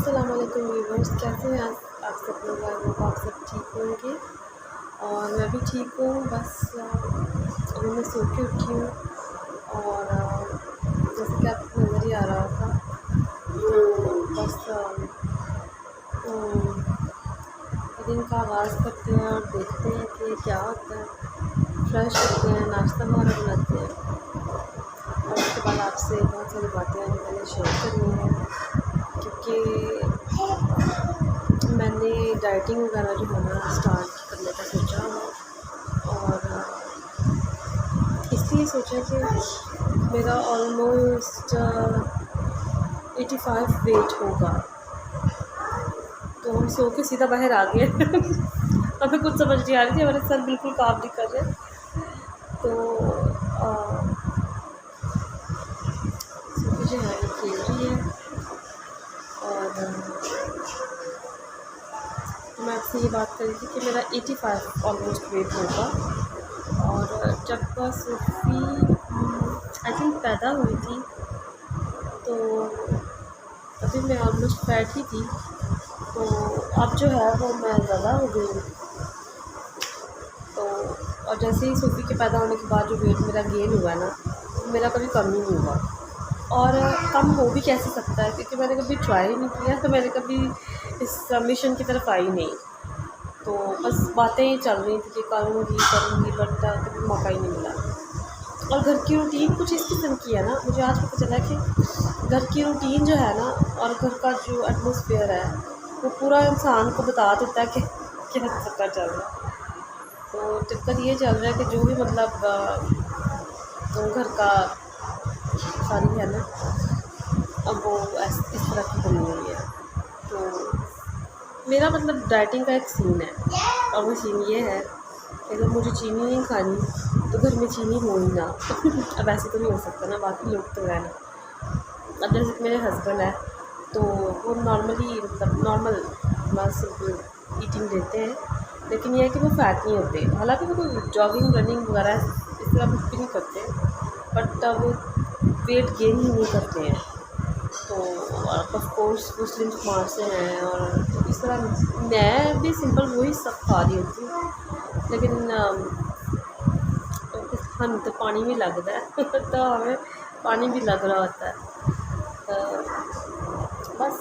अस्सलाम वालेकुम व्यूवर्स, कैसे हैं आप सब लोग? आई होप आप सब ठीक होंगे और मैं भी ठीक हूँ। बस अभी मैं सो के उठी हूँ और जैसे कि आपको नज़र ही आ रहा होगा, तो बस दिन का आगाज़ करते हैं और देखते हैं कि क्या होता है। फ्रेश होते हैं, नाश्ता वगैरह बनाते हैं और उसके बाद आपसे बहुत सारी बातें हैं जो मैंने शेयर करनी है, क्योंकि मैंने डाइटिंग वगैरह जो है ना स्टार्ट करने का सोचा है और इसलिए सोचा कि मेरा ऑलमोस्ट 85 वेट होगा। तो हम सो के सीधा बाहर आ गए हमें कुछ समझ नहीं आ रही थी, हमारे सर बिल्कुल काम नहीं कर रहे। तो सोफी जो है वो खेल रही है और मैं आपसे ये बात कर रही थी कि मेरा 85 ऑलमोस्ट वेट होगा। और जब सोफ़ी आई थिंक पैदा हुई थी तो अभी मैं ऑलमोस्ट फैट ही थी, तो अब जो है वो मैं ज़्यादा हो गई हूँ। तो और जैसे ही सोफ़ी के पैदा होने के बाद जो वेट मेरा गेन हुआ है ना, मेरा कभी कम ही नहीं हुआ। और कम हो भी कैसे सकता है, क्योंकि मैंने कभी ट्राई नहीं किया, तो मैंने कभी इस मिशन की तरफ आई नहीं। तो बस बातें ही चल रही थी कि करूँगी बट कभी मौका ही नहीं मिला। और घर की रूटीन कुछ इस किस्म की है ना, मुझे आज पता चला कि घर की रूटीन जो है ना और घर का जो एटमॉस्फेयर है वो पूरा इंसान को बता देता है कि क्या चक्कर चल रहा है। तो चक्कर ये चल रहा है कि जो भी मतलब घर का सारी है ना, अब वो इस तरह की बनी हुई है। तो मेरा मतलब डाइटिंग का एक सीन है और वो सीन ये है कि अगर मुझे चीनी नहीं खानी तो घर में चीनी हो ही ना अब ऐसे तो नहीं हो सकता ना, बाकी लोग तो है ना। अब जैसे मेरे हस्बैंड है तो वो नॉर्मली मतलब नॉर्मल सिंपल ईटिंग देते हैं, लेकिन ये है कि वो फैट नहीं होते। हालांकि वो कोई जॉगिंग रनिंग वगैरह इस तरह कुछ भी नहीं करते, बट वो वेट गेन ही नहीं करते हैं। तो ऑफ कोर्स मुस्लिम समाज से हैं और इस तरह मैं भी सिंपल वही सब खा रही होती हूँ, लेकिन हम तो पानी भी लगता है तो हमें पानी भी लग रहा होता है। बस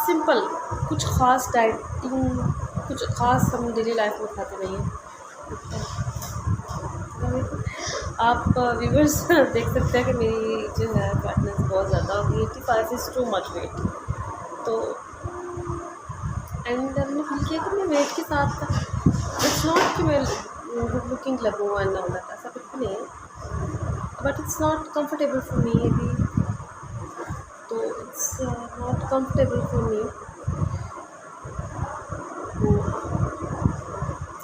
सिंपल, कुछ ख़ास डाइटिंग कुछ ख़ास हम डेली लाइफ में खाते नहीं हैं। आप व्यूवर्स देख सकते हैं कि मेरी जो है फैटनेस बहुत ज़्यादा होगी। 85 इज़ टू मच वेट। तो एंड मैंने फील किया कि मैं वेट के साथ इट्स नॉट कि मैं गुड लुकिंग लगूँ एंड ऑल दैट, ऐसा कुछ भी नहीं है, but it's not comfortable for me अभी। तो it's not comfortable for me.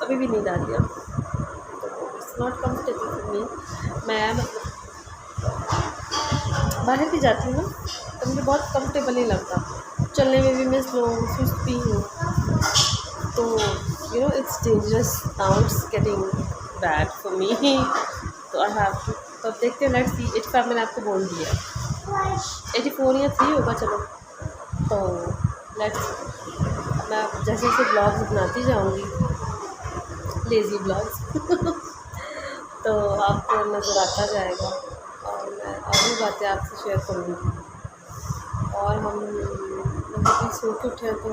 अभी भी नींद आ रही है, तो it's not comfortable for me. मैं मतलब बाहर भी जाती हूँ ना तो मुझे बहुत कंफर्टेबल नहीं लगता, चलने में भी मैं स्लो सुस्त भी हूँ। तो you know it's dangerous, now it's getting bad for me. तो आई हैव टू, तो अब देखते हैं, लेट्स सी। 85 मैंने आपको बोल दिया, 84 या 3 होगा, चलो। तो लेट्स, मैं जैसे जैसे ब्लॉग्स बनाती जाऊँगी, लेज़ी ब्लॉग्स तो आपको नज़र आता जाएगा और मैं और भी बातें आपसे शेयर करूँगी। और हम मतलब सो के उठे हैं तो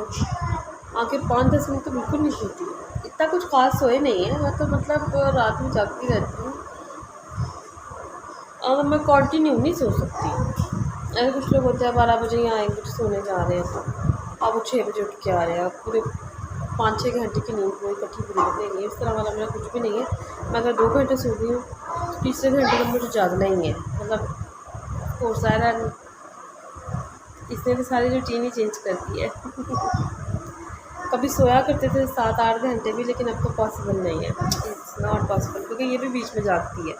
आखिर 5-10 मिनट तो बिल्कुल नहीं सोती, इतना कुछ खास सोए नहीं है। मैं तो मतलब रात में जागती रहती हूँ और मैं कंटिन्यू नहीं सो सकती। ऐसे कुछ लोग होते हैं 12 बजे यहाँ आएंगे तो सोने जा रहे हैं, तो अब वो 6 बजे उठ के आ रहे हैं, पूरे 5-6 घंटे की नींद वो इकट्ठी पूरी कर लेंगे। इस तरह वाला मेरा कुछ भी नहीं है। मैं अगर 2 घंटे सो गई हूँ तो तीसरे घंटे में मुझे जागना ही है। मतलब कोर्स आया, इसने तो सारी रूटीन ही चेंज कर दी है कभी सोया करते थे 7-8 घंटे भी, लेकिन अब तो पॉसिबल नहीं है, इट्स नॉट पॉसिबल, क्योंकि ये भी बीच में जागती है।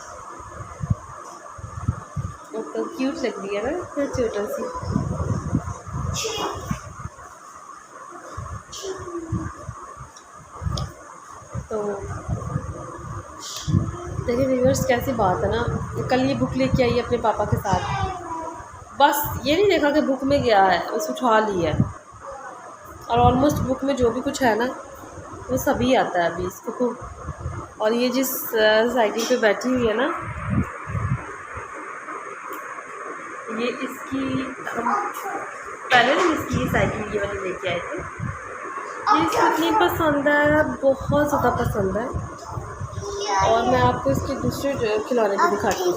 तो क्यूट लग रही है ना, छोटा सी। तो देखिए व्यूअर्स, कैसी बात है ना, कल ये बुक लेके आई अपने पापा के साथ, बस ये नहीं देखा कि बुक में गया है, बस उठा लिया है। और ऑलमोस्ट बुक में जो भी कुछ है ना वो सभी आता है अभी इसको। और ये जिस साइकिल पे बैठी हुई है ना, ये इसकी हम पहले दिन इसकी साइकिल ये वाली लेके आए थे। ये इसको इतनी पसंद है, बहुत ज़्यादा पसंद है। और मैं आपको इसके दूसरे खिलौने भी दिखाती हूँ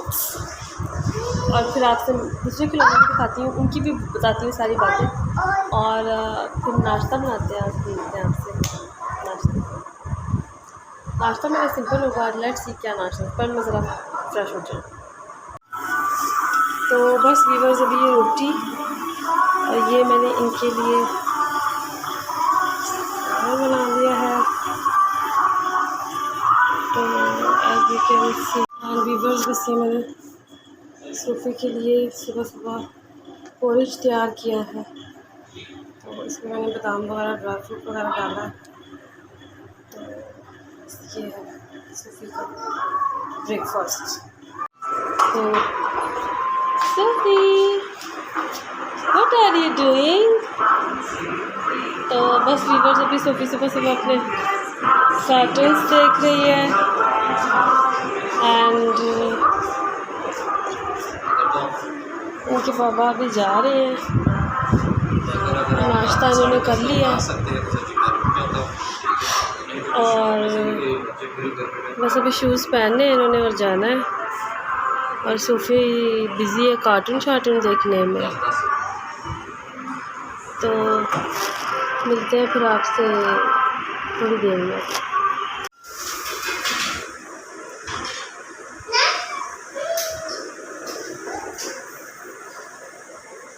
और फिर आपसे दूसरे खिलौने भी दिखाती हूँ, उनकी भी बताती हूँ सारी बातें। और फिर नाश्ता बनाते हैं, आज मिलते हैं आपसे। नाश्ता मेरा सिंपल होगा, लेट्स सी क्या नाश्ता, पर मैं ज़रा फ्रेश हो जाऊँ। तो बस व्यूअर्स, अभी ये रोटी और ये मैंने इनके लिए बना लिया है। तो as you can see viewers, बस ये मैंने सोफ़े के लिए सुबह सुबह पोरिज तैयार किया है। तो इसमें मैंने बादाम वगैरह, ड्राई फ्रूट वगैरह डाला है। तो ये है सोफ़े का ब्रेकफास्ट। तो Sophie, what are you doing? तो बस व्यूअर्स, अभी सोफ़ी सुबह अपने कार्टून्स देख रही है एंड उनके पापा अभी जा रहे हैं। नाश्ता इन्होंने कर लिया और बस अभी शूज़ पहनने हैं इन्होंने और जाना है। और सोफ़ी बिज़ी है कार्टून देखने में। तो मिलते हैं फिर आपसे थोड़ी देर में।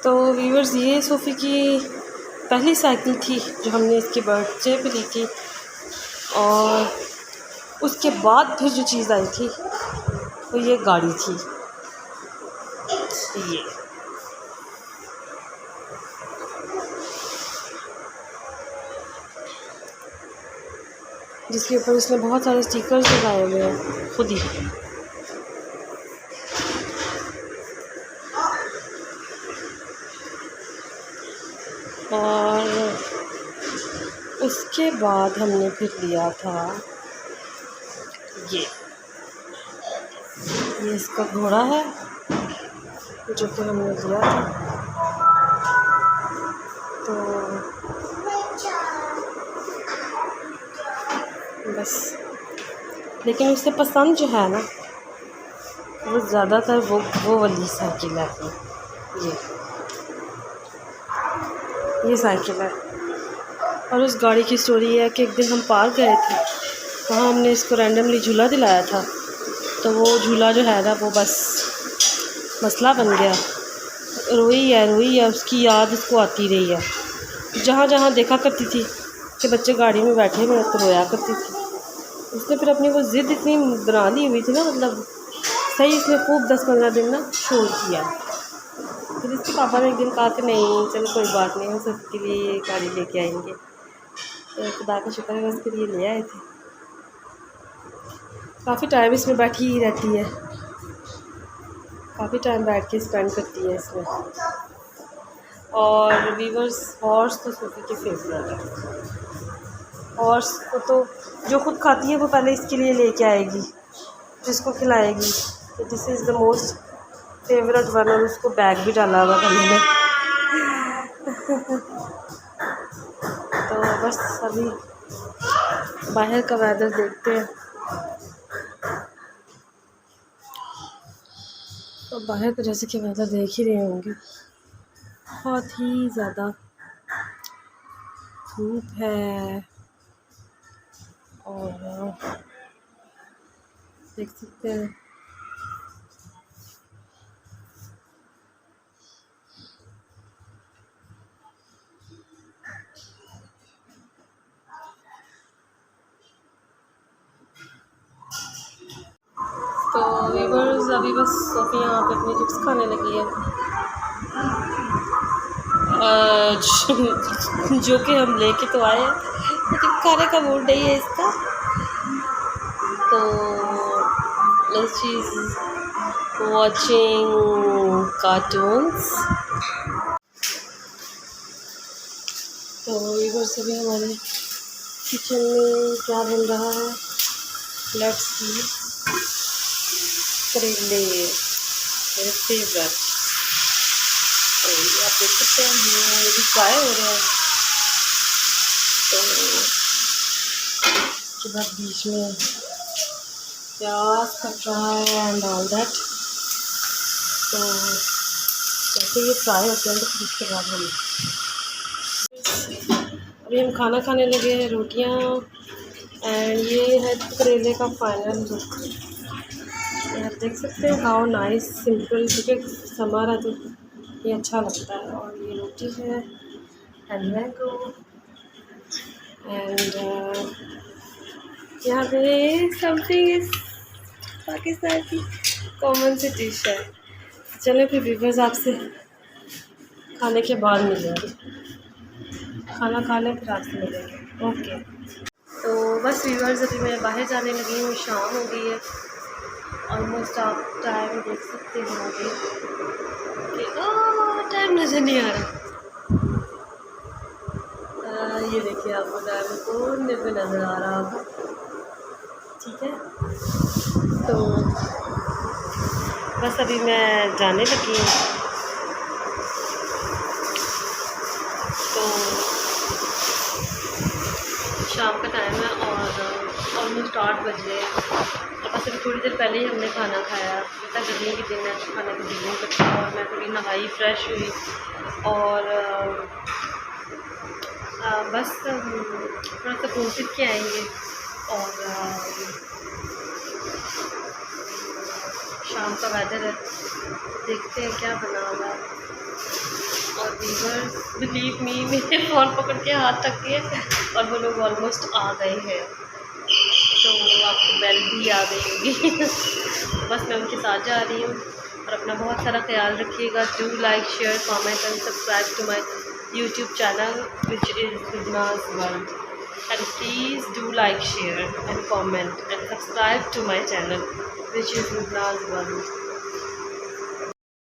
तो व्यूअर्स, ये सोफ़ी की पहली साइकिल थी जो हमने इसके बर्थडे पे ली थी। और उसके बाद फिर जो चीज़ आई थी वो ये गाड़ी थी, ये जिसके ऊपर इसने बहुत सारे स्टिकर्स लगाए हुए हैं खुद ही। और उसके बाद हमने फिर लिया था ये इसका घोड़ा है जो कि हमने लिया था। तो बस, लेकिन उसे पसंद जो है ना वो ज़्यादातर वो वाली साइकिल है। ये साइकिल है। और उस गाड़ी की स्टोरी है कि एक दिन हम पार्क गए थे, वहाँ हमने इसको रैंडमली झूला दिलाया था। तो वो झूला जो है ना वो बस मसला बन गया। रोई है, उसकी याद उसको आती रही है। जहाँ जहाँ देखा करती थी कि बच्चे गाड़ी में बैठे हुए तो रोया करती थी। उसने फिर अपनी वो ज़िद इतनी बना ली हुई थी ना, मतलब सही इसने खूब 10-15 दिन ना शोर किया। फिर इसके पापा ने एक दिन कहा कि नहीं चलो कोई बात नहीं, हम सबके लिए गाड़ी लेके आएंगे। तो खुदा का शुक्र है उसके लिए ले आए थे। काफ़ी टाइम इसमें बैठी ही रहती है, काफ़ी टाइम बैठ के स्पेंड करती है इसमें। और व्यूअर्स, हॉर्स तो सोफ़ी के फेवरेट है। हॉर्स को तो जो खुद खाती है वो पहले इसके लिए लेके आएगी, जिसको खिलाएगी। तो this is the most favourite one. और उसको बैग भी डाला हुआ गले में। तो बस अभी बाहर का वेदर देखते हैं। तो बाहर का जैसे कि वेदर देख ही रहे होंगे, बहुत ही ज़्यादा धूप है। और देख सकते हैं तो व्यूअर्स, अभी बस सोफ़ी यहाँ पे अपनी चिप्स खाने लगी है जो कि हम लेके तो आए हैं, लेकिन खाने का मूड नहीं है इसका। तो शी इज़ वॉचिंग कार्टून्स। तो इधर से भी हमारे किचन में क्या बन रहा है, लेट्स सी। करेले मेरे फेवरेट। तो ये आप देख सकते हैं ये भी फ्राई हो रहे हैं। तो उसके बाद बीच में प्याज कट रहा है एंड ऑल दैट। तो जैसे ये फ्राई होते हैं तो फिर उसके बाद अभी हम खाना खाने लगे हैं, रोटियाँ। एंड ये है करेले का फाइनल लुक। आप देख सकते हैं हाउ नाइस सिंपल, क्योंकि समर है तो ये अच्छा लगता है। और ये रोटी है एंड मैंगो एंड यहाँ पे समथिंग इस पाकिस्तान की कॉमन सी डिश है। चलो फिर व्यूअर्स आपसे खाने के बाद मिलेंगे, खाना खा लें फिर आपसे मिलेंगे। ओके। तो बस व्यूअर्स अभी मैं बाहर जाने लगी हूँ, शाम हो गई है ऑलमोस्ट। आप टाइम देख सकते हो अभी कि टाइम नज़र नहीं आ रहा। ये देखिए आपको टाइम कोने पे नज़र आ रहा होगा, ठीक है। तो बस अभी मैं जाने लगी हूँ। तो शाम का टाइम है और ऑलमोस्ट 8 बजे। तो बस अभी थोड़ी देर पहले ही हमने खाना खाया। इतना गर्मी के दिन है तो खाने का दिल नहीं करता। और मैं थोड़ी नहाई, फ्रेश हुई और बस थोड़ा सा घूम फिर के आएंगे। और शाम का वेदर है, देखते हैं क्या बना हुआ है। और व्यूअर्स बिलीव मी, मेरे फ़ोन पकड़ के हाथ तक के और वो लोग ऑलमोस्ट आ गए हैं। तो आपको बेल भी आ गई होगी। बस मैं उनके साथ जा रही हूँ। और अपना बहुत सारा ख्याल रखिएगा। Do like, share, comment and subscribe to my YouTube channel which is Lubna's World. And please do like, share and comment and subscribe to my channel which is Lubna's World.